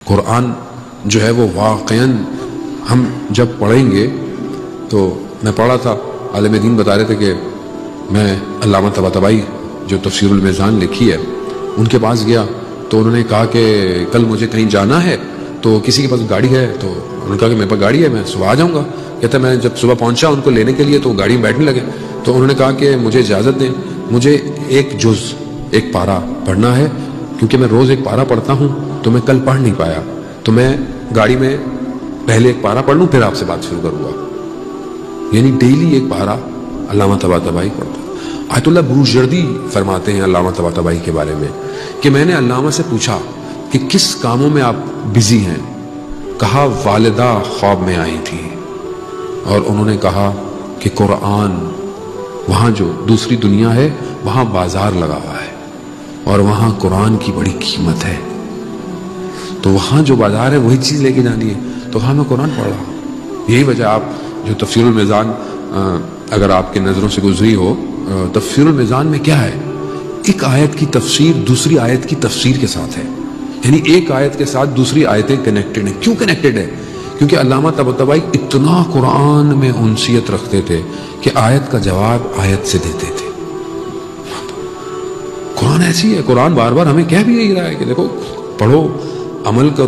قرآن جو ہے وہ واقعاً ہم جب پڑھیں گے تو میں پڑھا تھا، عالم دین بتا رہے تھے کہ میں علامہ طباطبائی جو تفسیر المیزان لکھی ہے ان کے پاس گیا تو انہوں نے کہا کہ کل مجھے کہیں جانا ہے، تو کسی کے پاس گاڑی ہے؟ تو انہوں نے کہا کہ میرے پاس گاڑی ہے، میں صبح آ جاؤں گا۔ کہتا ہے میں جب صبح پہنچا ان کو لینے کے لیے تو گاڑی میں بیٹھنے لگے، تو انہوں نے کہا کہ مجھے اجازت دیں، مجھے ایک جز ایک پارہ پڑھنا ہے، کیونکہ میں روز ایک پارہ پڑھتا ہوں تو میں کل پڑھ نہیں پایا، تو میں گاڑی میں پہلے ایک پارہ پڑھ لوں پھر آپ سے بات شروع کروں گا۔ یعنی ڈیلی ایک پارہ علامہ طباطبائی پڑھتا۔ آیت اللہ بروجردی فرماتے ہیں علامہ طباطبائی کے بارے میں کہ میں نے علامہ سے پوچھا کہ کس کاموں میں آپ بزی ہیں؟ کہا والدہ خواب میں آئی تھی اور انہوں نے کہا کہ قرآن، وہاں جو دوسری دنیا ہے وہاں بازار لگا ہوا ہے اور وہاں قرآن کی بڑی قیمت ہے، تو وہاں جو بازار ہے وہی چیز لے کے جانی ہے۔ تو کہا میں قرآن پڑھ رہا ہوں۔ یہی وجہ آپ جو تفسیر المیزان اگر آپ کے نظروں سے گزری ہو، تفسیر المیزان میں کیا ہے؟ ایک آیت کی تفسیر دوسری آیت کی تفسیر کے ساتھ ہے، یعنی ایک آیت کے ساتھ دوسری آیتیں کنیکٹڈ ہیں۔ کیوں کنیکٹڈ ہے؟ کیونکہ علامہ طباطبائی اتنا قرآن میں انسیت رکھتے تھے کہ آیت کا جواب آیت سے دیتے تھے۔ قرآن ایسی ہے، قرآن بار بار ہمیں کہہ بھی یہی رہا ہے کہ دیکھو پڑھو، عمل کرو۔